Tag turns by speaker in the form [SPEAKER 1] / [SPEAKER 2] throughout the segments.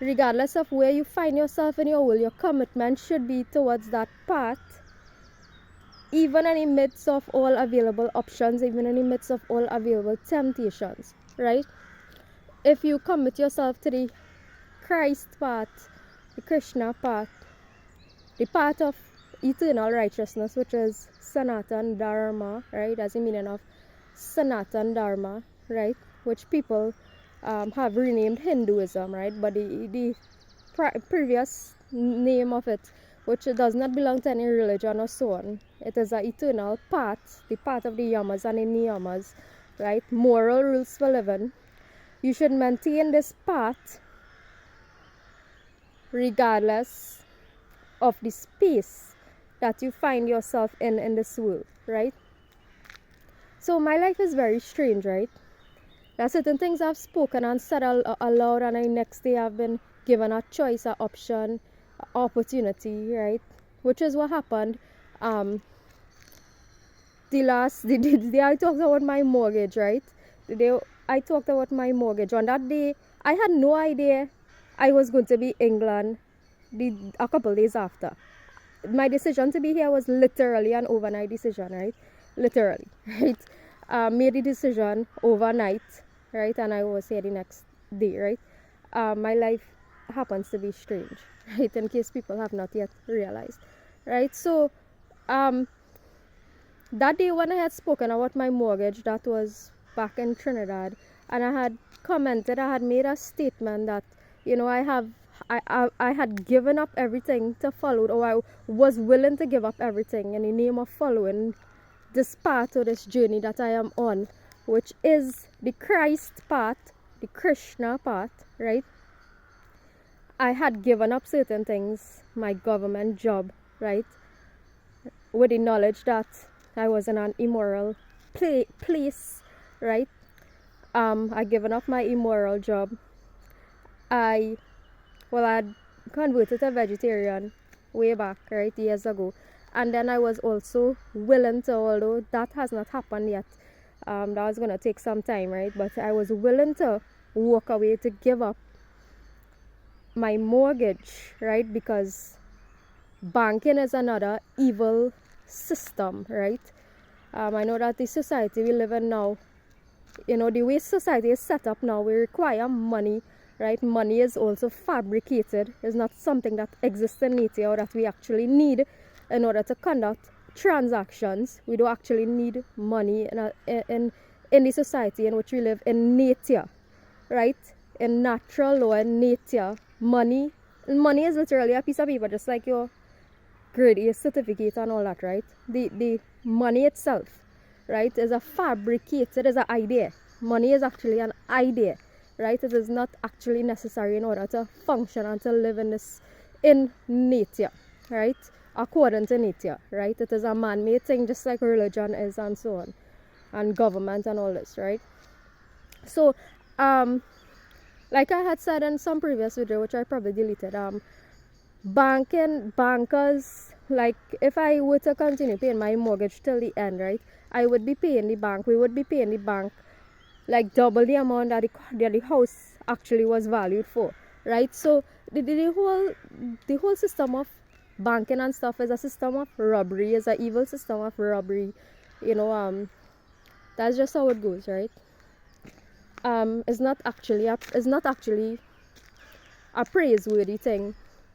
[SPEAKER 1] regardless of where you find yourself in your will, your commitment should be towards that path, even in the midst of all available options, even in the midst of all available temptations, right? If you commit yourself to the Christ path, the Krishna path, the path of eternal righteousness, which is Sanatan Dharma, right? That's the meaning of Sanatan Dharma, right? Which people have renamed Hinduism, right? But the previous name of it, which does not belong to any religion or so on, it is an eternal path, the path of the yamas and the niyamas, right? Moral rules for living. You should maintain this path regardless of the space that you find yourself in this world, right? So my life is very strange, right? There are certain things I've spoken and said aloud, and the next day I've been given a choice, an option, an opportunity, right? Which is what happened. The day I talked about my mortgage, right? The day I talked about my mortgage, on that day I had no idea I was going to be in England a couple days after. My decision to be here was literally an overnight decision, right? Literally, right? Made the decision overnight, right? And I was here the next day, right? My life happens to be strange, right? In case people have not yet realized, right? So, that day when I had spoken about my mortgage, that was back in Trinidad, and I had commented, I had made a statement that, you know, I had given up everything to follow, or I was willing to give up everything in the name of following this path or this journey that I am on, which is the Christ path, the Krishna path, right? I had given up certain things, my government job, right? With the knowledge that I was in an immoral place, right? I given up my immoral job. I had converted to vegetarian way back, right, years ago. And then I was also willing to, although that has not happened yet, that was going to take some time, right? But I was willing to walk away, to give up my mortgage, right? Because banking is another evil system, right? I know that the society we live in now, you know, the way society is set up now, we require money, right? Money is also fabricated. It's not something that exists in nature or that we actually need in order to conduct transactions. We don't actually need money in the society in which we live, in nature, right? In natural law and nature, money is literally a piece of paper, just like your grade A certificate and all that, right? The money itself, right, is a fabricated, is an idea. Money is actually an idea, right? It is not actually necessary in order to function and to live in nature, right? According to nature, right? It is a man-made thing, just like religion is, and so on, and government and all this, right? So, like I had said in some previous video, which I probably deleted, bankers, like if I were to continue paying my mortgage till the end, right, I would be paying the bank, we would be paying the bank like double the amount that the house actually was valued for, right? So the whole system of banking and stuff is a system of robbery, is an evil system of robbery, you know. That's just how it goes, right? It's not actually a praiseworthy thing,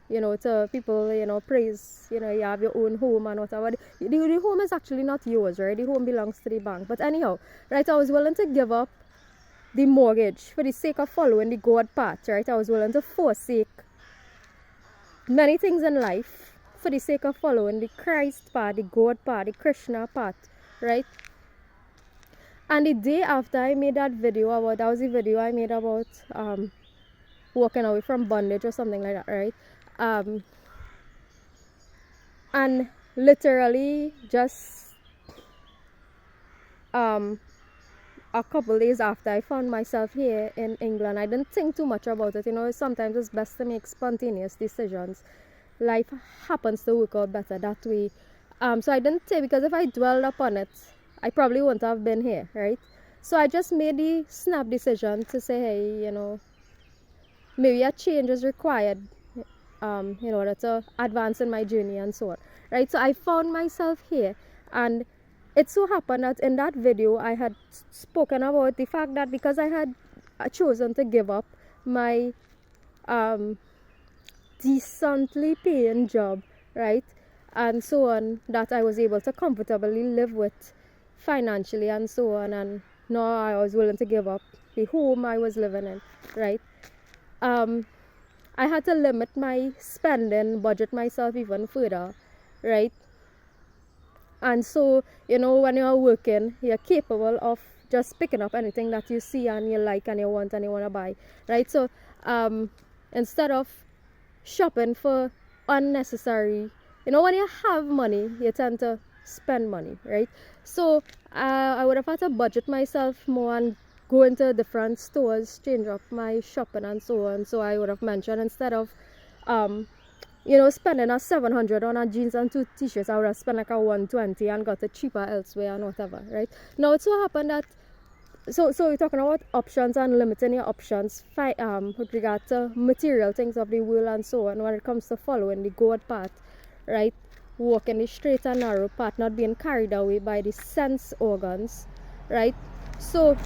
[SPEAKER 1] you know, to people, you know, praise, you know, you have your own home and whatever. The home is actually not yours, right? The home belongs to the bank. But anyhow, right, I was willing to give up the mortgage for the sake of following the God path, right? I was willing to forsake many things in life for the sake of following the Christ path, the God path, the Krishna path, right? And the day after I made that video that was the video I made about walking away from bondage or something like that, right? And literally just a couple days after I found myself here in England, I didn't think too much about it. You know, sometimes it's best to make spontaneous decisions. Life happens to work out better that way. So I didn't say, because if I dwelled upon it, I probably wouldn't have been here, right? So I just made the snap decision to say, hey, you know, maybe a change is required in order to advance in my journey and so on, right? So I found myself here, and it so happened that in that video I had spoken about the fact that because I had chosen to give up my decently paying job, right, and so on, that I was able to comfortably live with financially and so on, and now I was willing to give up the home I was living in, right. I had to limit my spending, budget myself even further, right. And so, when you're working, you're capable of just picking up anything that you see and you like and you want to buy, right? So, instead of shopping for unnecessary, when you have money, you tend to spend money, right? So, I would have had to budget myself more and go into different stores, change up my shopping and so on. So, I would have mentioned, instead of spending a 700 on a jeans and 2 t-shirts, I would have spent like a 120 and got it cheaper elsewhere and whatever, right? Now it so happened that so we're talking about options and limiting your options with regard to material things of the world and so on, when it comes to following the God path, right? Walking the straight and narrow path, not being carried away by the sense organs, right? So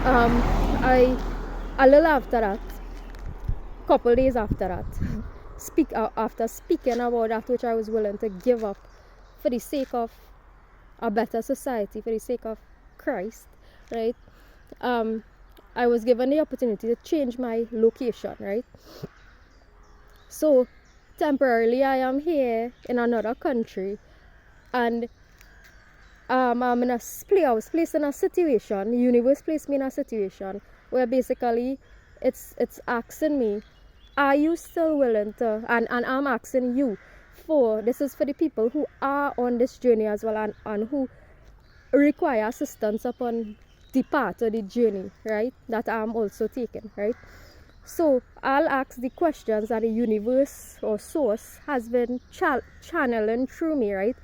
[SPEAKER 1] I a little after that, couple days after that, after speaking about that which I was willing to give up for the sake of a better society, for the sake of Christ, right? I was given the opportunity to change my location, right? So temporarily I am here in another country, and I was placed in a situation, the universe placed me in a situation where basically it's asking me, are you still willing to, and I'm asking you, this is for the people who are on this journey as well, and who require assistance upon the path or the journey, right, that I'm also taking, right? So I'll ask the questions that the universe or source has been channeling through me, right?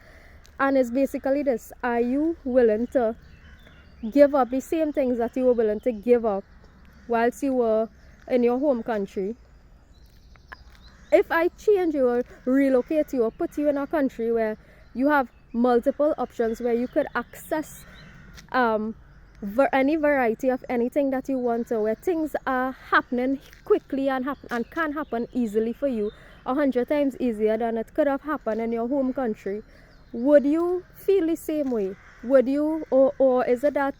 [SPEAKER 1] And it's basically this: are you willing to give up the same things that you were willing to give up whilst you were in your home country? If I change you or relocate you or put you in a country where you have multiple options, where you could access any variety of anything that you want to, where things are happening quickly and can happen easily for you, 100 times easier than it could have happened in your home country, would you feel the same way? Would you, or is it that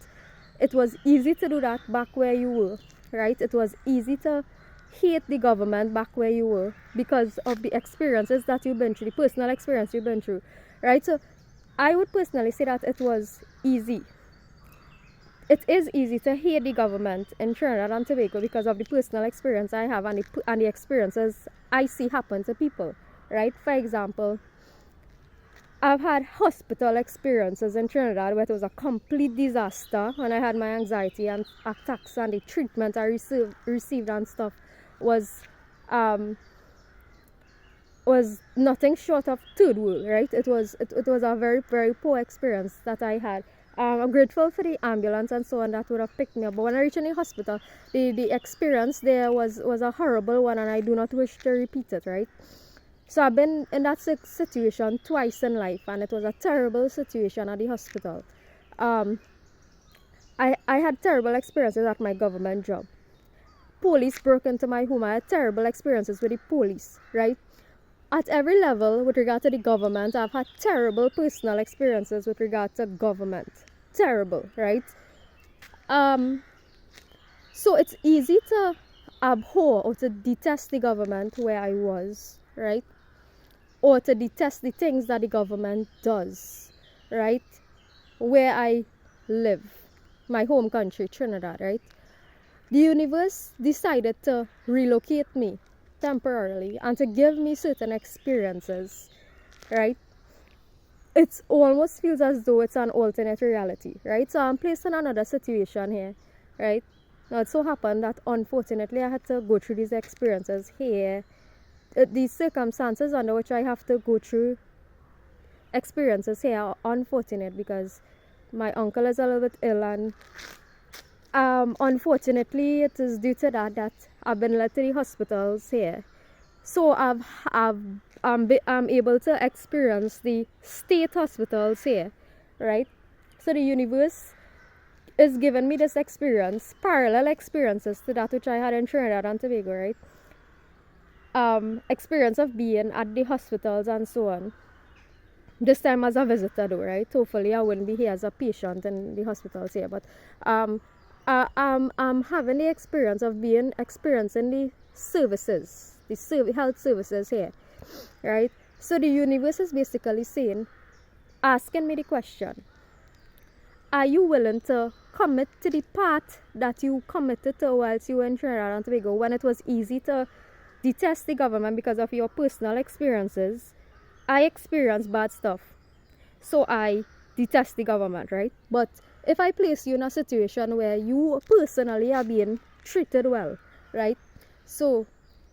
[SPEAKER 1] it was easy to do that back where you were, right? It was easy to hate the government back where you were because of the experiences that you've been through, the personal experience you've been through, right? So I would personally say that it was easy. It is easy to hate the government in Trinidad and Tobago because of the personal experience I have and the experiences I see happen to people, right? For example, I've had hospital experiences in Trinidad where it was a complete disaster, and I had my anxiety and attacks, and the treatment I received and stuff was nothing short of third world, right? It was a very, very poor experience that I had. I'm grateful for the ambulance and so on that would have picked me up, but when I reached in the hospital, the experience there was a horrible one, and I do not wish to repeat it, right? So I've been in that situation twice in life, and it was a terrible situation at the hospital. I had terrible experiences at my government job. Police broke into my home. I had terrible experiences with the police, right? At every level with regard to the government, I've had terrible personal experiences with regard to government. Terrible, right? So it's easy to abhor or to detest the government where I was, right? Or to detest the things that the government does, right? Where I live, my home country, Trinidad, right? The universe decided to relocate me temporarily and to give me certain experiences, right? It almost feels as though it's an alternate reality, right? So I'm placed in another situation here, right? Now it so happened that unfortunately I had to go through these experiences here. These circumstances under which I have to go through experiences here are unfortunate because my uncle is a little bit ill, and unfortunately it is due to that I've been led to the hospitals here. So I'm able to experience the state hospitals here, right? So the universe is giving me this experience, parallel experiences to that which I had in Trinidad and Tobago, right? Experience of being at the hospitals and so on. This time as a visitor though, right? Hopefully I wouldn't be here as a patient in the hospitals here, but I'm having the experience of experiencing the services, the health services here, right? So the universe is basically asking me the question, are you willing to commit to the path that you committed to whilst you were in Trinidad and Tobago, when it was easy to detest the government because of your personal experiences? I experienced bad stuff, so I detest the government, right? But if I place you in a situation where you personally are being treated well, right? So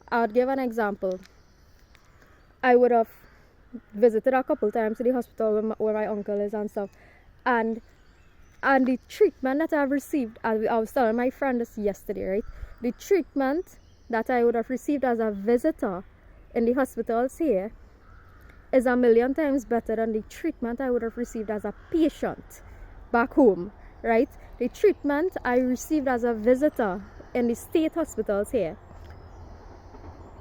[SPEAKER 1] I would give an example. I would have visited a couple times to the hospital where my uncle is and stuff, and the treatment that I've received, I was telling my friend this yesterday, right? The treatment that I would have received as a visitor in the hospitals here is a million times better than the treatment I would have received as a patient back home, right? The treatment I received as a visitor in the state hospitals here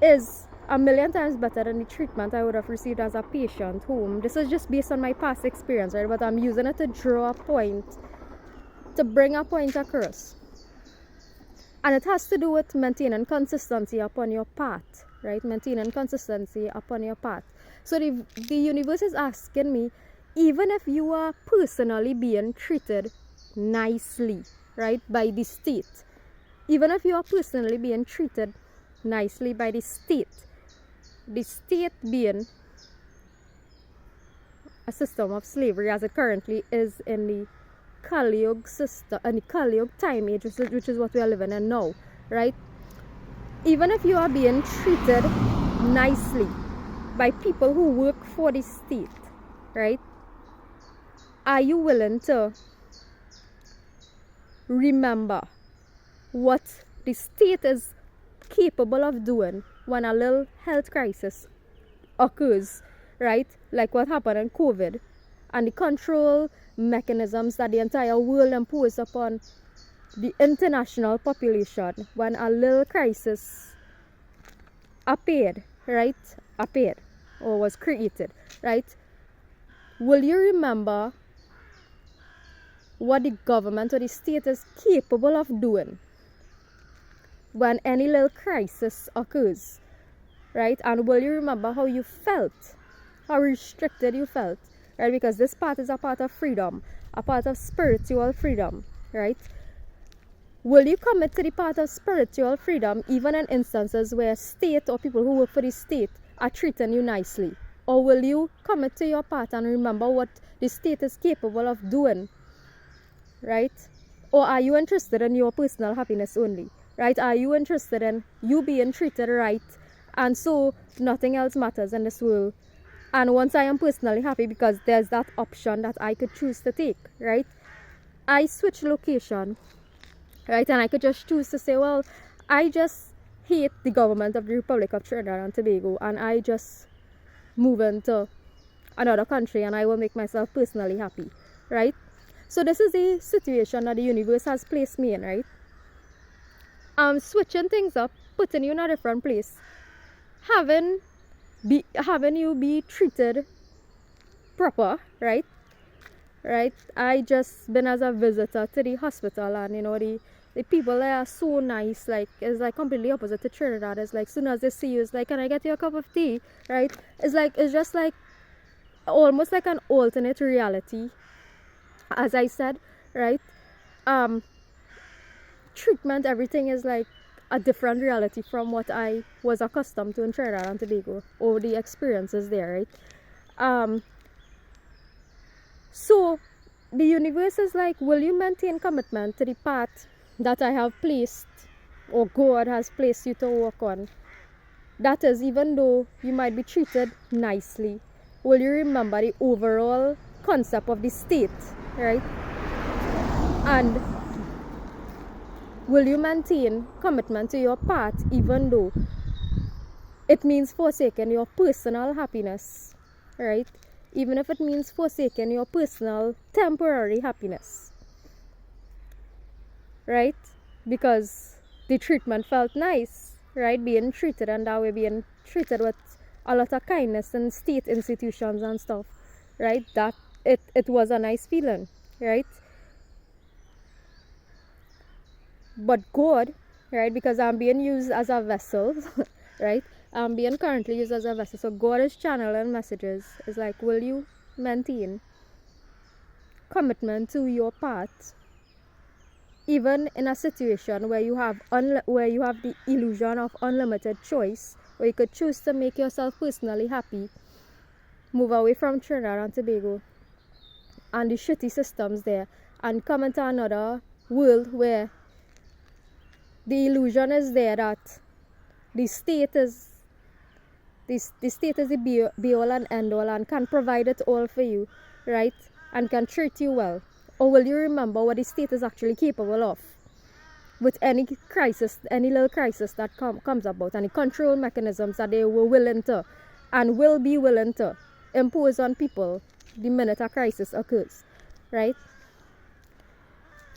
[SPEAKER 1] is a million times better than the treatment I would have received as a patient home. This is just based on my past experience, right? But I'm using it to draw a point, to bring a point across. And it has to do with maintaining consistency upon your path, right? Maintaining consistency upon your path. So the universe is asking me, even if you are personally being treated nicely, right, by the state, even if you are personally being treated nicely by the state being a system of slavery as it currently is in the Kali Yuga system, and the Kali Yuga time age, which is what we are living in now, right? Even if you are being treated nicely by people who work for the state, right? Are you willing to remember what the state is capable of doing when a little health crisis occurs, right? Like what happened in COVID, and the control mechanisms that the entire world imposed upon the international population when a little crisis appeared or was created, right? Will you remember what the government or the state is capable of doing when any little crisis occurs, right? And will you remember how you felt, how restricted you felt, right? Because this part is a part of freedom, a part of spiritual freedom, right? Will you commit to the part of spiritual freedom even in instances where state or people who work for the state are treating you nicely? Or will you commit to your part and remember what the state is capable of doing, right? Or are you interested in your personal happiness only, right? Are you interested in you being treated right, and so nothing else matters in this world? And once I am personally happy, because there's that option that I could choose to take, right? I switch location, right? And I could just choose to say, well, I just hate the government of the Republic of Trinidad and Tobago, and I just move into another country and I will make myself personally happy, right? So this is the situation that the universe has placed me in, right? Switching things up, putting you in a different place, having you be treated proper, right? I just been as a visitor to the hospital, and the people there are so nice. Like, it's like completely opposite to Trinidad. It's like, soon as they see you, it's like, can I get you a cup of tea, right? It's just like almost like an alternate reality, as I said, right? Treatment, everything is like a different reality from what I was accustomed to in Trinidad and Tobago, or the experiences there, right? So the universe is like, will you maintain commitment to the path that I have placed, or God has placed you to work on? That is, even though you might be treated nicely, will you remember the overall concept of the state, right? And Will you maintain commitment to your path even though it means forsaking your personal happiness, right? Even if it means forsaking your personal temporary happiness, right? Because the treatment felt nice, right? Being treated and that way, being treated with a lot of kindness in state institutions and stuff, right? That it was a nice feeling, right? But God, right? Because I'm being used as a vessel, right? I'm being currently used as a vessel. So God is channeling messages. It's like, will you maintain commitment to your path, even in a situation where you have the illusion of unlimited choice, where you could choose to make yourself personally happy, move away from Trinidad and Tobago and the shitty systems there, and come into another world where the illusion is there that the state is the be all and end all and can provide it all for you, right? And can treat you well. Or will you remember what the state is actually capable of? With any crisis, any little crisis that comes about, and the control mechanisms that they were willing to and will be willing to impose on people the minute a crisis occurs, right?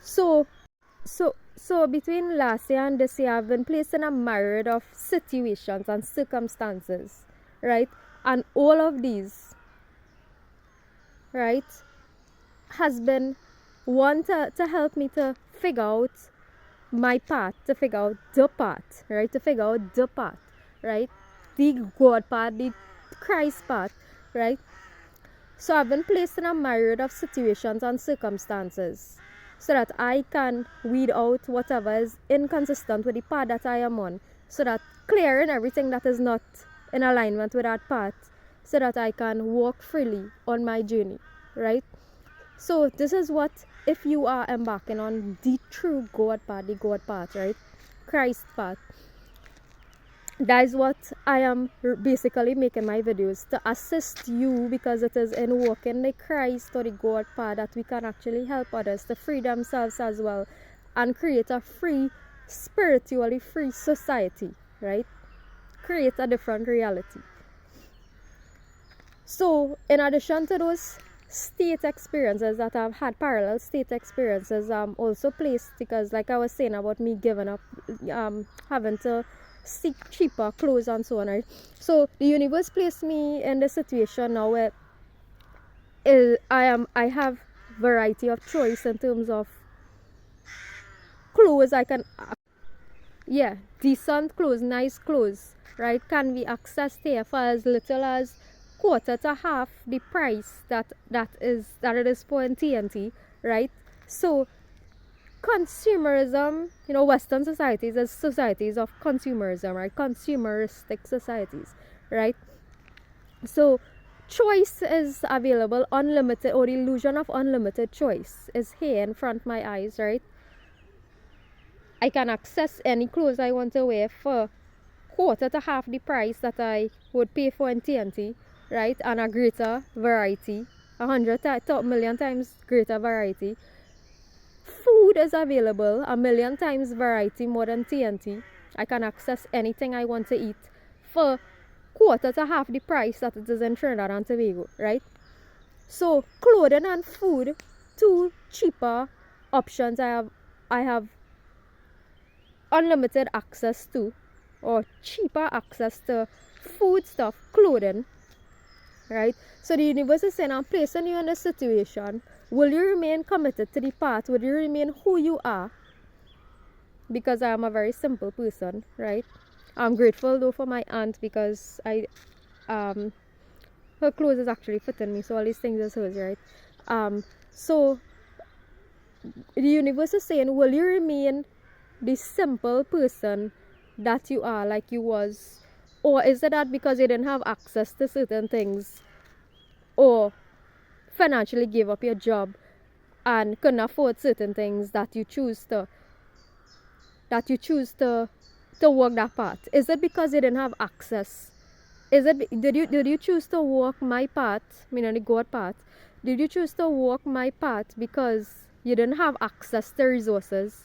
[SPEAKER 1] So between last year and this year, I've been placed in a myriad of situations and circumstances, right? And all of these, right, has been one to help me to figure out my path, to figure out the path, right? To figure out the path, right? The God path, the Christ path, right? So I've been placed in a myriad of situations and circumstances so that I can weed out whatever is inconsistent with the path that I am on, so that clearing everything that is not in alignment with that path, so that I can walk freely on my journey, right? So this is what, if you are embarking on the true God path, the God path, right? Christ path. That is what I am basically making my videos, to assist you, because it is in walking the Christ or the God path that we can actually help others to free themselves as well and create a free, spiritually free society, right? Create a different reality. So in addition to those state experiences that I've had, parallel state experiences, also placed, because like I was saying about me giving up, having to seek cheaper clothes and so on, right? So the universe placed me in the situation now where I have variety of choice in terms of clothes. I can, yeah, decent clothes, nice clothes, right, can be accessed here for as little as quarter to half the price that it is for in TNT, right? So consumerism, Western societies is societies of consumerism, right? Consumeristic societies, right? So choice is available, unlimited, or the illusion of unlimited choice is here in front of my eyes, right? I can access any clothes I want to wear for quarter to half the price that I would pay for in TNT, right? And a greater variety, 100 million times greater variety. Food is available, 1,000,000 times variety more than TNT. I can access anything I want to eat for quarter to half the price that it is in Trinidad and Tobago, right? So clothing and food, two cheaper options I have unlimited access to, or cheaper access to food stuff, clothing, right? So the universe is saying, I'm placing you in a situation. Will you remain committed to the path? Will you remain who you are? Because I am a very simple person, right? I'm grateful though for my aunt, because her clothes is actually fitting me, so all these things is hers, right? So the universe is saying, will you remain the simple person that you are, like you was? Or is it that because you didn't have access to certain things, or financially gave up your job and couldn't afford certain things, that you choose to walk that path? Is it because you didn't have access? Did you choose to walk my path, meaning the God path? Did you choose to walk my path because you didn't have access to resources?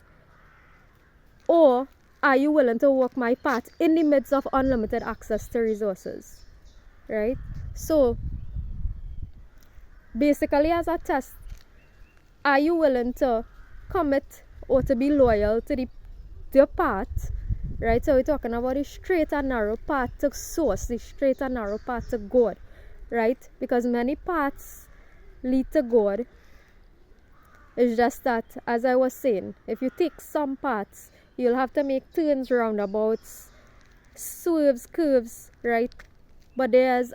[SPEAKER 1] Or are you willing to walk my path in the midst of unlimited access to resources, right? So basically, as a test, are you willing to commit or to be loyal to the path, right? So we're talking about the straight and narrow path to source, the straight and narrow path to God, right? Because many paths lead to God. It's just that, as I was saying, if you take some paths, you'll have to make turns, roundabouts, swerves, curves, right? But there's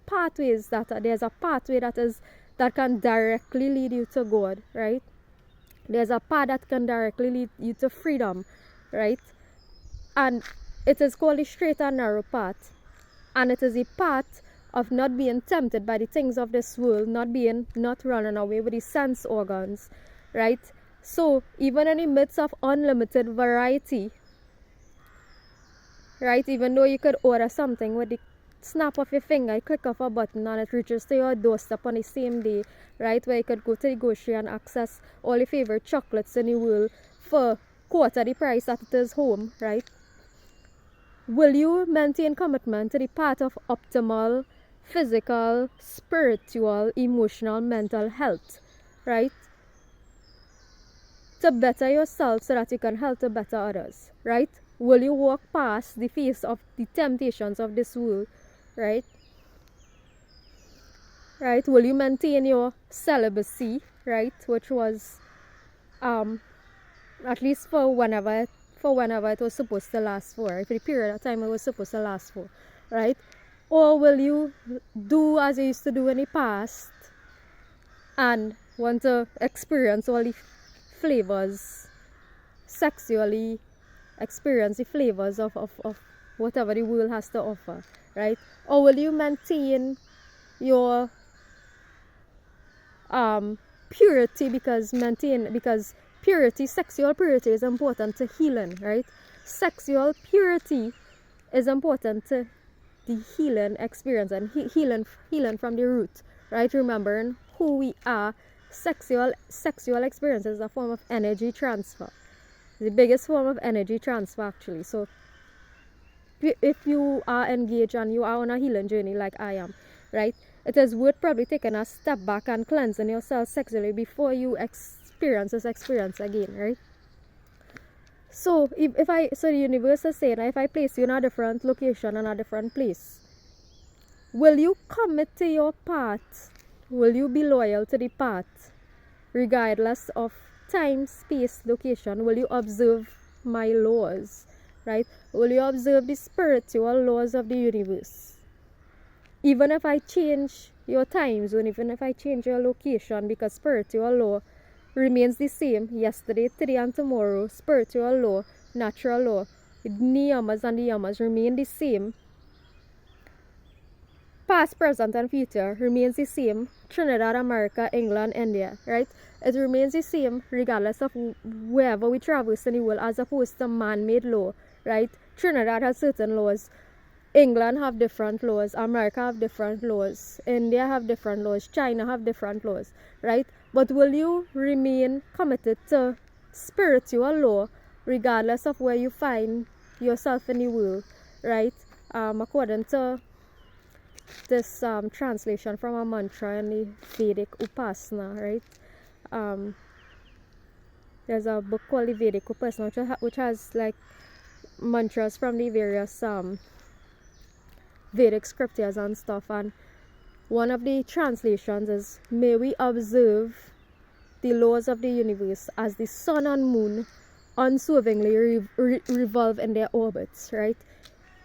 [SPEAKER 1] pathways there's a pathway that can directly lead you to God, right? There's a path that can directly lead you to freedom, right? And it is called the straight and narrow path. And it is a path of not being tempted by the things of this world, not running away with the sense organs, right? So even in the midst of unlimited variety, right? Even though you could order something with the snap of your finger, click of a button, and it reaches to your doorstep on the same day, right? Where you could go to the grocery and access all your favorite chocolates in the world for quarter the price that it is home, right? Will you maintain commitment to the path of optimal physical, spiritual, emotional, mental health, right? To better yourself so that you can help to better others, right? Will you walk past the face of the temptations of this world, right? Right? Will you maintain your celibacy, right? Which was, at least for whenever it was supposed to last for, for the period of time it was supposed to last for, right? Or will you do as you used to do in the past and want to experience all the flavors, sexually experience the flavors of whatever the world has to offer, right? Or will you maintain your purity because purity, sexual purity is important to healing, right? Sexual purity is important to the healing experience and healing from the root, right? Remembering who we are. Sexual experience is a form of energy transfer, the biggest form of energy transfer actually. So if you are engaged and you are on a healing journey like I am, right, it is worth probably taking a step back and cleansing yourself sexually before you experience this experience again, right? So so the universe is saying, if I place you in a different location and a different place, will you commit to your path? Will you be loyal to the path regardless of time, space, location? Will you observe my laws, right? Will you observe the spiritual laws of the universe? Even if I change your time zone, even if I change your location, because spiritual law remains the same yesterday, today, and tomorrow. Spiritual law, natural law, the niyamas and the yamas remain the same. Past, present, and future remains the same. Trinidad, America, England, India, right? It remains the same regardless of wherever we traverse in the world, as opposed to man-made law, right? Trinidad has certain laws. England have different laws, America have different laws, India have different laws, China have different laws, right? But will you remain committed to spiritual law regardless of where you find yourself in the world, right? According to this translation from a mantra in the Vedic Upasana, right? There's a book called the Vedic Upasana which has like mantras from the various Vedic scriptures and stuff, and one of the translations is, may we observe the laws of the universe as the sun and moon unswervingly revolve in their orbits, right?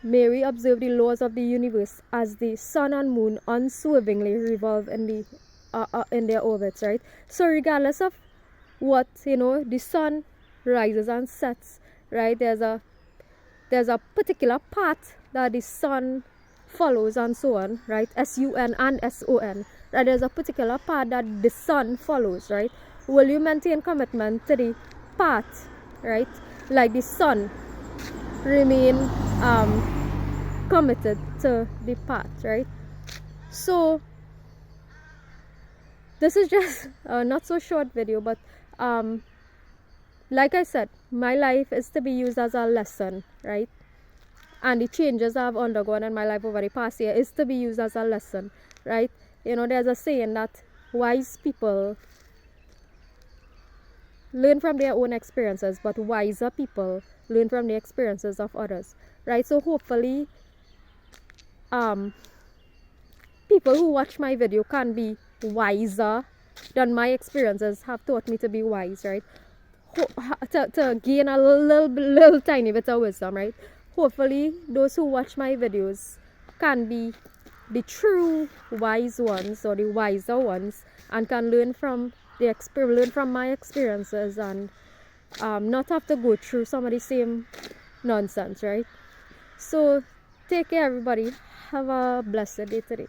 [SPEAKER 1] May we observe the laws of the universe as the sun and moon unswervingly revolve in their orbits, right? So regardless of what, the sun rises and sets, right? There's a particular path that the sun follows and so on, right? S-U-N and S-O-N, right? There's a particular path that the sun follows, right? Will you maintain commitment to the path, right? Like the sun remain committed to the path, right? So this is just a not so short video, but like I said, my life is to be used as a lesson, right? And the changes I've undergone in my life over the past year is to be used as a lesson, right? You know, there's a saying that wise people learn from their own experiences, but wiser people learn from the experiences of others, right? So hopefully, people who watch my video can be wiser than my experiences have taught me to be wise, right? To gain a little tiny bit of wisdom, right? Hopefully, those who watch my videos can be the true wise ones or the wiser ones and can learn from learn from my experiences and not have to go through some of the same nonsense, right? So take care, everybody. Have a blessed day today.